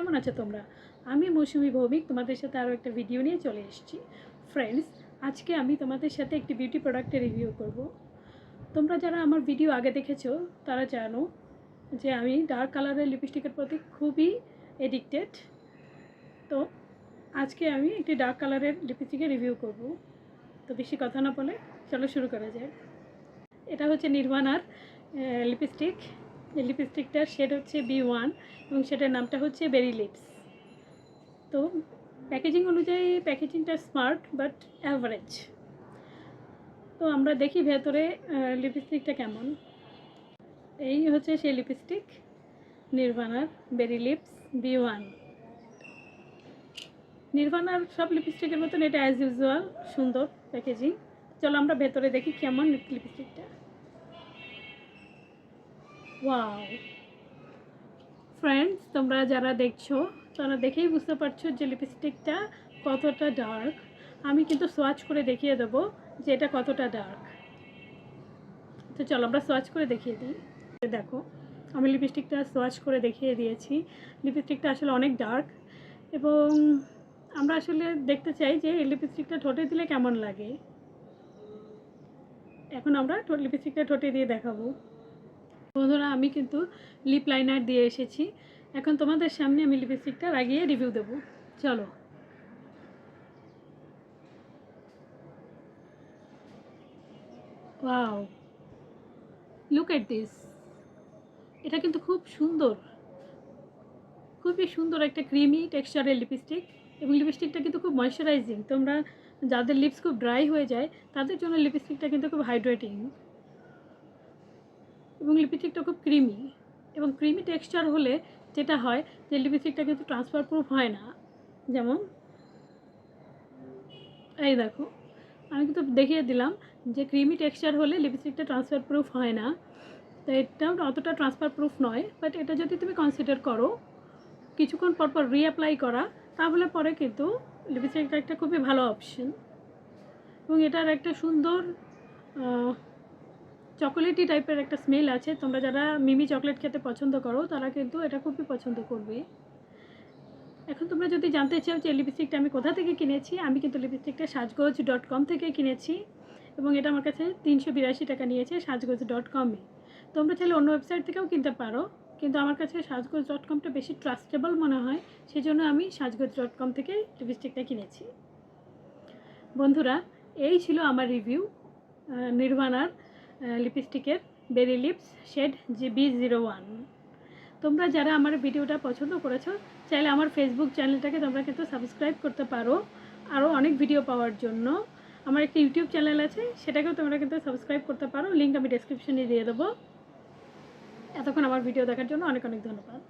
কেমন আছো তোমরা? আমি মৌসুমী ভৌমিক তোমাদের সাথে আরও একটা ভিডিও নিয়ে চলে এসেছি। ফ্রেন্ডস, আজকে আমি তোমাদের সাথে একটি বিউটি প্রোডাক্টের রিভিউ করব। তোমরা যারা আমার ভিডিও আগে দেখেছো তারা জানো যে আমি ডার্ক কালারের লিপস্টিকের প্রতি খুবই এডিক্টেড। তো আজকে আমি একটি ডার্ক কালারের লিপস্টিকের রিভিউ করব। তো বেশি কথা না বলে চলো শুরু করা যায়। এটা হচ্ছে নির্ভানার লিপস্টিক। এই লিপস্টিকটার শেড হচ্ছে B1 এবং সেটার নামটা হচ্ছে বেরি লিপস। তো প্যাকেজিং অনুযায়ী প্যাকেজিংটা স্মার্ট বাট অ্যাভারেজ। তো আমরা দেখি ভেতরে লিপস্টিকটা কেমন। এই হচ্ছে সেই লিপস্টিক, নির্ভানার বেরি লিপস B1। নির্ভানার সব লিপস্টিকের মতন এটা অ্যাজ ইউজুয়াল সুন্দর প্যাকেজিং। চলো আমরা ভেতরে দেখি কেমন লিপস্টিকটা। ওয়াও ফ্রেন্ডস, তোমরা যারা দেখছো তারা দেখেই বুঝতে পারছো যে লিপস্টিকটা কতটা ডার্ক। আমি কিন্তু সোয়াচ করে দেখিয়ে দেবো যে এটা কতটা ডার্ক। তো চলো আমরা সোয়াচ করে দেখিয়ে দিই। দেখো, আমি লিপস্টিকটা সোয়াচ করে দেখিয়ে দিয়েছি। লিপস্টিকটা আসলে অনেক ডার্ক এবং আমরা আসলে দেখতে চাই যে এই লিপস্টিকটা ঠোঁটে দিলে কেমন লাগে। এখন আমরা লিপস্টিকটা ঠোঁটে দিয়ে দেখাবো। বন্ধুরা, আমি কিন্তু লিপ লাইনার দিয়ে এসেছি। এখন তোমাদের সামনে আমি লিপস্টিকটা লাগিয়ে রিভিউ দেবো। চলো। Wow, look at this. এটা কিন্তু খুব সুন্দর, খুবই সুন্দর একটা ক্রিমি টেক্সচারের লিপস্টিক এবং লিপস্টিকটা কিন্তু খুব ময়শ্চারাইজিং। তোমরা যাদের লিপস খুব ড্রাই হয়ে যায় তাদের জন্য লিপস্টিকটা কিন্তু খুব হাইড্রেটিং এবং লিপস্টিকটা খুব ক্রিমি। এবং ক্রিমি টেক্সচার হলে যেটা হয় যে লিপস্টিকটা কিন্তু ট্রান্সফার প্রুফ হয় না। যেমন এই দেখো, আমি কিন্তু দেখিয়ে দিলাম যে ক্রিমি টেক্সচার হলে লিপস্টিকটা ট্রান্সফার প্রুফ হয় না। তো এটাও অতটা ট্রান্সফার প্রুফ নয়, বাট এটা যদি তুমি কনসিডার করো কিছুক্ষণ পরপর রিঅ্যাপ্লাই করা, তাহলে পরে কিন্তু লিপস্টিকটা একটা খুবই ভালো অপশন। এবং এটার একটা সুন্দর চকোলেটি টাইপের একটা স্মেল আছে। তোমরা যারা মিমি চকলেট খেতে পছন্দ করো তারা কিন্তু এটা খুবই পছন্দ করবে। এখন তোমরা যদি জানতে চাও যে লিপস্টিকটা আমি কোথা থেকে কিনেছি, আমি কিন্তু লিপস্টিকটা সাজগোজ.com থেকে কিনেছি এবং এটা আমার কাছে 382 টাকা নিয়েছে সাজগোজ.com-এ। তোমরা চাইলে অন্য ওয়েবসাইট থেকেও কিনতে পারো, কিন্তু আমার কাছে সাজগোজ.comটা বেশি ট্রাস্টেবল মনে হয়, সেই জন্য আমি সাজগোজ.com থেকে লিপস্টিকটা কিনেছি। বন্ধুরা, এই ছিল আমার রিভিউ নির্ভানার লিপস্টিকের বেরি লিপস শেড B01। তোমরা যারা আমার ভিডিওটা পছন্দ করেছো চাইলে আমার ফেসবুক চ্যানেলটাকে তোমরা কিন্তু সাবস্ক্রাইব করতে পারো আরও অনেক ভিডিও পাওয়ার জন্য। আমার একটা ইউটিউব চ্যানেল আছে, সেটাকেও তোমরা কিন্তু সাবস্ক্রাইব করতে পারো। লিঙ্ক আমি ডেসক্রিপশনে দিয়ে দেবো। এতক্ষণ আমার ভিডিও দেখার জন্য অনেক অনেক ধন্যবাদ।